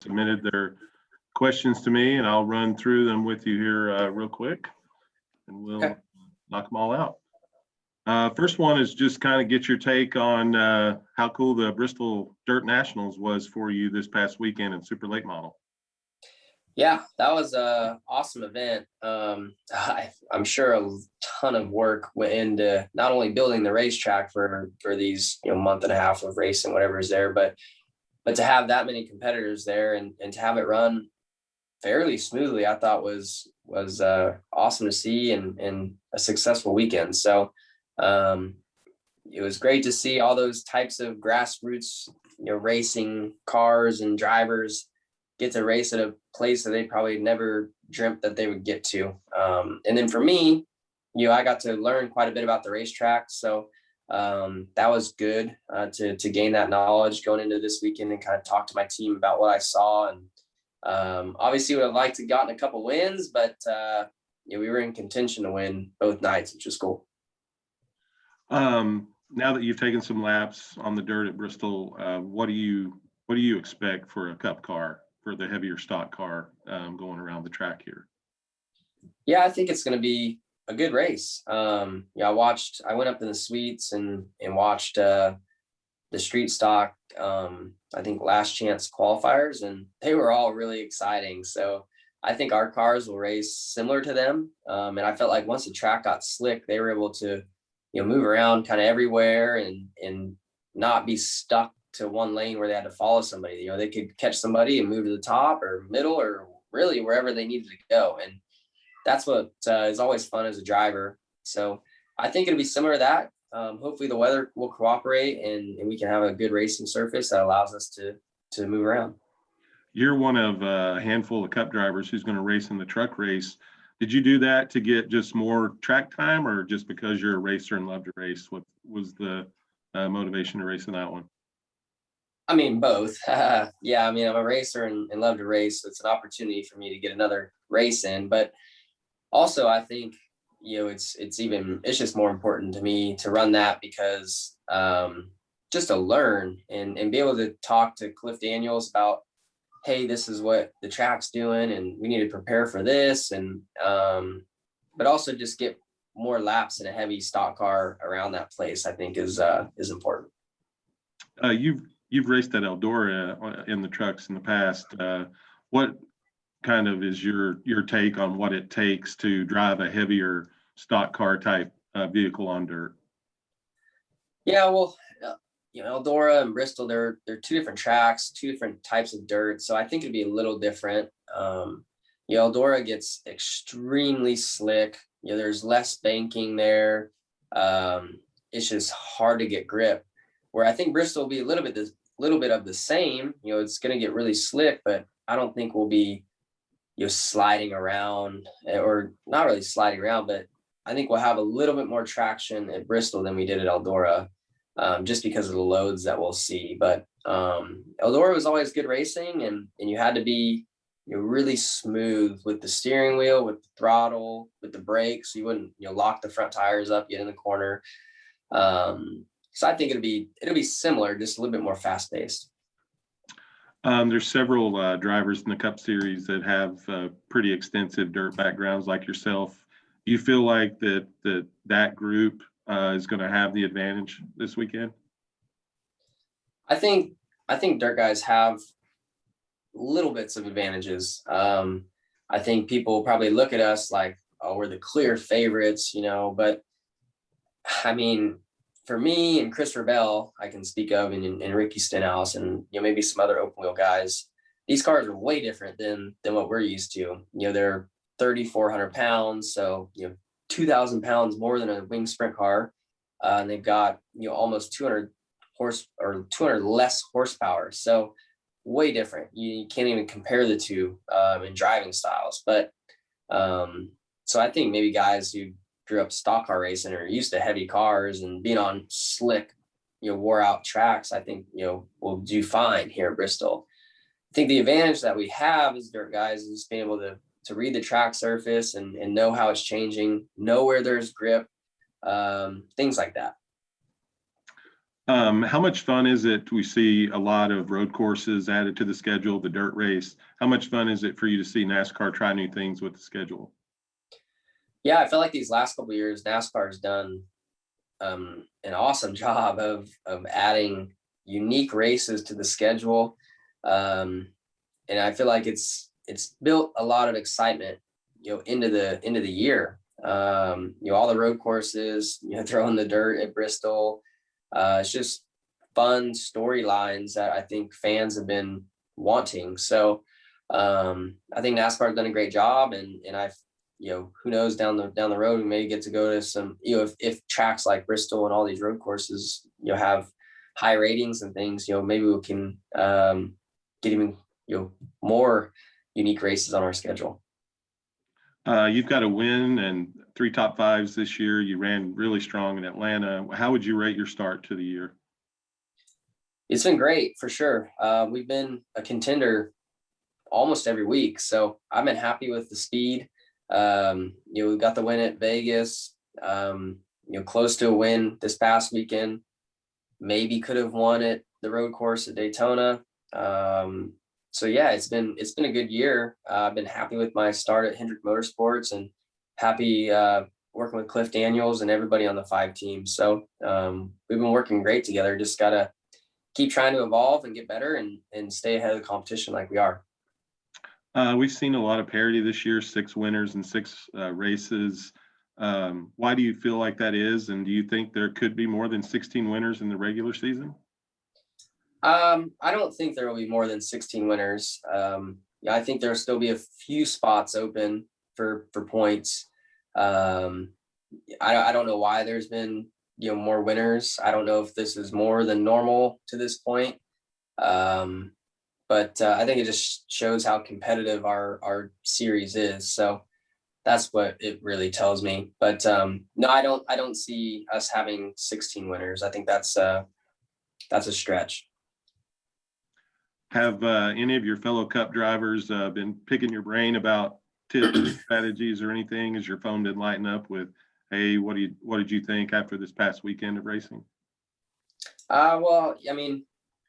submitted their questions to me, and I'll run through them with you here real quick, and we'll knock them all out. First one is just kind of get your take on how cool the Bristol Dirt Nationals was for you this past weekend in Super Late Model. Yeah, that was a awesome event. I'm sure a ton of work went into not only building the racetrack for these month and a half of racing, whatever is there, but to have that many competitors there and to have it run fairly smoothly, I thought was awesome to see and a successful weekend. So it was great to see all those types of grassroots racing cars and drivers get to race at a place that they probably never dreamt that they would get to. And then for me, I got to learn quite a bit about the racetrack. So that was good to gain that knowledge going into this weekend and kind of talk to my team about what I saw. And obviously would have liked to gotten a couple wins, but we were in contention to win both nights, which was cool. Now that you've taken some laps on the dirt at Bristol, what do you expect for a cup car, for the heavier stock car going around the track here? Yeah, I think it's going to be a good race. I went up in the suites and watched the street stock, I think last chance qualifiers, and they were all really exciting. So I think our cars will race similar to them. And I felt like once the track got slick, they were able to, move around kind of everywhere and not be stuck to one lane where they had to follow somebody. They could catch somebody and move to the top or middle or really wherever they needed to go. And that's what is always fun as a driver. So I think it'll be similar to that. Hopefully the weather will cooperate and we can have a good racing surface that allows us to move around. You're one of a handful of cup drivers who's going to race in the truck race. Did you do that to get just more track time, or just because you're a racer and love to race? What was the motivation to race in that one? I mean, both. I'm a racer and love to race. So it's an opportunity for me to get another race in. But also, I think, it's just more important to me to run that because just to learn and be able to talk to Cliff Daniels about, hey, this is what the track's doing and we need to prepare for this. And, but also just get more laps in a heavy stock car around that place, I think is important. You've raced at Eldora in the trucks in the past. What kind of is your take on what it takes to drive a heavier stock car type vehicle on dirt? Yeah, well, Eldora and Bristol, they're two different tracks, two different types of dirt. So I think it'd be a little different. Eldora gets extremely slick. There's less banking there. It's just hard to get grip. Where I think Bristol will be a little bit of the same. It's going to get really slick, but I don't think we'll be sliding around, or not really sliding around, but I think we'll have a little bit more traction at Bristol than we did at Eldora, just because of the loads that we'll see. But Eldora was always good racing, and you had to be really smooth with the steering wheel, with the throttle, with the brakes, so you wouldn't lock the front tires up, get in the corner. So I think it'll be similar, just a little bit more fast paced. There's several drivers in the Cup Series that have pretty extensive dirt backgrounds like yourself. Do you feel like that group is going to have the advantage this weekend? I think dirt guys have little bits of advantages. I think people probably look at us like, oh, we're the clear favorites, but I mean, for me and Chris Rebell, I can speak of, and Ricky Stenhouse and maybe some other open wheel guys, these cars are way different than what we're used to. They're 3,400 pounds, so 2,000 pounds more than a wing sprint car, and they've got almost 200 less horsepower. So way different. You can't even compare the two in driving styles. But so I think maybe guys who grew up stock car racing or used to heavy cars and being on slick, wore out tracks, I think, will do fine here at Bristol. I think the advantage that we have as dirt guys is being able to read the track surface and know how it's changing, know where there's grip, things like that. How much fun is it? We see a lot of road courses added to the schedule, the dirt race. How much fun is it for you to see NASCAR try new things with the schedule? Yeah, I feel like these last couple of years, NASCAR has done an awesome job of adding unique races to the schedule, and I feel like it's built a lot of excitement, into the year. All the road courses, throwing the dirt at Bristol. It's just fun storylines that I think fans have been wanting. So I think NASCAR has done a great job, and I've who knows down the road we may get to go to some, if tracks like Bristol and all these road courses have high ratings and things, maybe we can get even more unique races on our schedule. You've got a win and 3 top fives this year. You ran really strong in Atlanta. How would you rate your start to the year? It's been great for sure. We've been a contender almost every week, so I've been happy with the speed. We got the win at Vegas, close to a win this past weekend. Maybe could have won at the road course at Daytona. So yeah, it's been a good year. I've been happy with my start at Hendrick Motorsports and happy working with Cliff Daniels and everybody on the 5 team. So we've been working great together. Just gotta keep trying to evolve and get better and stay ahead of the competition like we are. We've seen a lot of parity this year, 6 winners and 6 races. Why do you feel like that is? And do you think there could be more than 16 winners in the regular season? I don't think there will be more than 16 winners. I think there'll still be a few spots open for points. I don't know why there's been more winners. I don't know if this is more than normal to this point. But I think it just shows how competitive our series is. So that's what it really tells me. But no, I don't see us having 16 winners. I think that's a stretch. Have any of your fellow Cup drivers been picking your brain about tips, strategies, or anything? As your phone didn't lighten up with, hey, what did you think after this past weekend of racing? Well, I mean,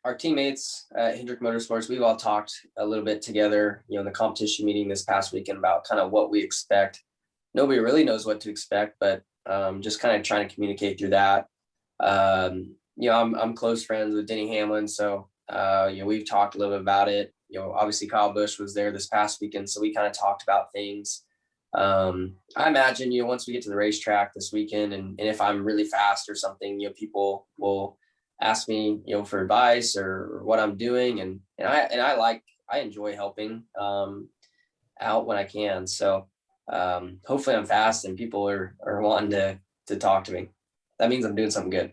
our teammates at Hendrick Motorsports, we've all talked a little bit together, in the competition meeting this past weekend about kind of what we expect. Nobody really knows what to expect, but just kind of trying to communicate through that. I'm close friends with Denny Hamlin, so we've talked a little bit about it. Obviously Kyle Busch was there this past weekend, so we kind of talked about things. I imagine, once we get to the racetrack this weekend, and if I'm really fast or something, people will ask me, for advice or what I'm doing. And I enjoy helping out when I can. So hopefully I'm fast and people are wanting to talk to me. That means I'm doing something good.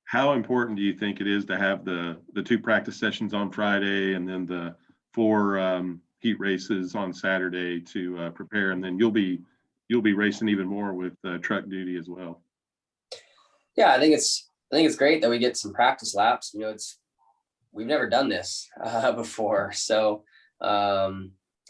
How important do you think it is to have the 2 practice sessions on Friday and then the 4 heat races on Saturday to prepare, and then you'll be racing even more with truck duty as well? Yeah, I think it's great that we get some practice laps. We've never done this before, so a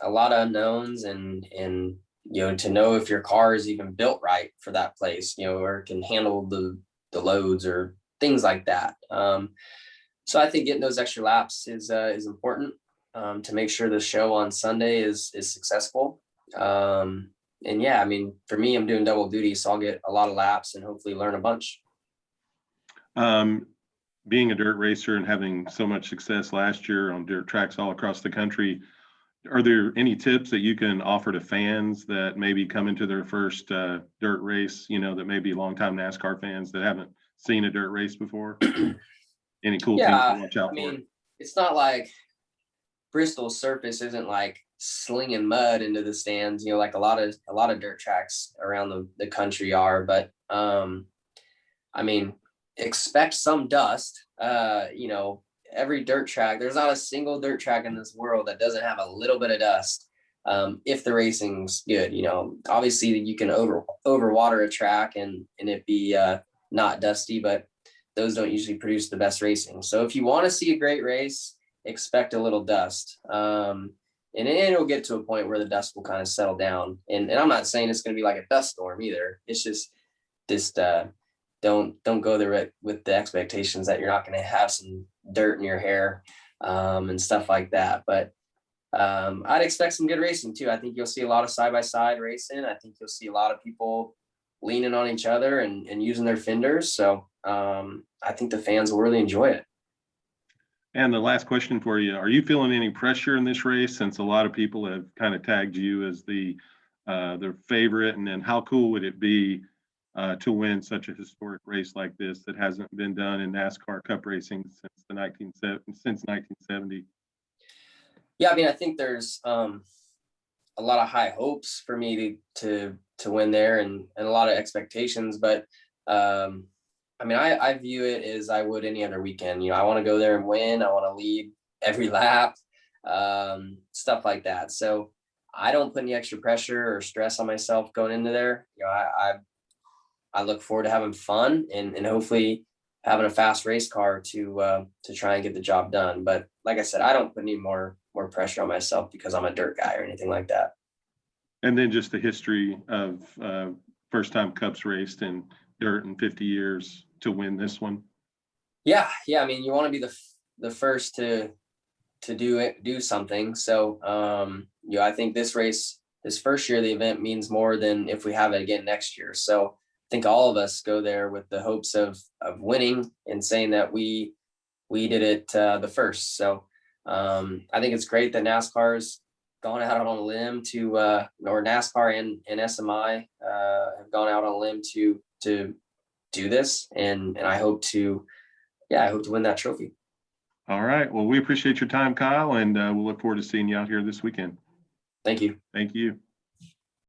lot of unknowns, and to know if your car is even built right for that place, or can handle the loads or things like that. So I think getting those extra laps is important to make sure the show on Sunday is successful. And yeah, I mean, for me, I'm doing double duty, so I'll get a lot of laps and hopefully learn a bunch. Being a dirt racer and having so much success last year on dirt tracks all across the country, are there any tips that you can offer to fans that maybe come into their first dirt race, that may be longtime NASCAR fans that haven't seen a dirt race before? Any cool things to watch out for? I mean, it's not like Bristol's surface isn't like slinging mud into the stands, like a lot of dirt tracks around the country are. But I mean, expect some dust. Every dirt track, there's not a single dirt track in this world that doesn't have a little bit of dust. If the racing's good, obviously you can overwater a track and it be not dusty, but those don't usually produce the best racing. So if you want to see a great race, expect a little dust. And it'll get to a point where the dust will kind of settle down. And I'm not saying it's going to be like a dust storm either. It's just don't go there with the expectations that you're not going to have some dirt in your hair and stuff like that. But I'd expect some good racing too. I think you'll see a lot of side-by-side racing. I think you'll see a lot of people leaning on each other and using their fenders. So I think the fans will really enjoy it. And the last question for you, are you feeling any pressure in this race, since a lot of people have kind of tagged you as their favorite? And then how cool would it be to win such a historic race like this that hasn't been done in NASCAR Cup racing since 1970? Yeah, I mean, I think there's a lot of high hopes for me to win there, and a lot of expectations. But I mean, I view it as I would any other weekend. You know, I want to go there and win. I want to lead every lap, stuff like that. So I don't put any extra pressure or stress on myself going into there. You know, I look forward to having fun and hopefully having a fast race car to try and get the job done. But like I said, I don't put any more pressure on myself because I'm a dirt guy or anything like that. And then just the history of first time Cups raced in dirt in 50 years to win this one. Yeah. I mean, you want to be the first to do something. So you know, I think this first year of the event means more than if we have it again next year. So I think all of us go there with the hopes of winning and saying that we did it the first. So I think it's great that NASCAR's gone out on a limb to or NASCAR and SMI have gone out on a limb to do this, and I hope to win that trophy. All right. Well, we appreciate your time, Kyle, and we'll look forward to seeing you out here this weekend. Thank you. Thank you.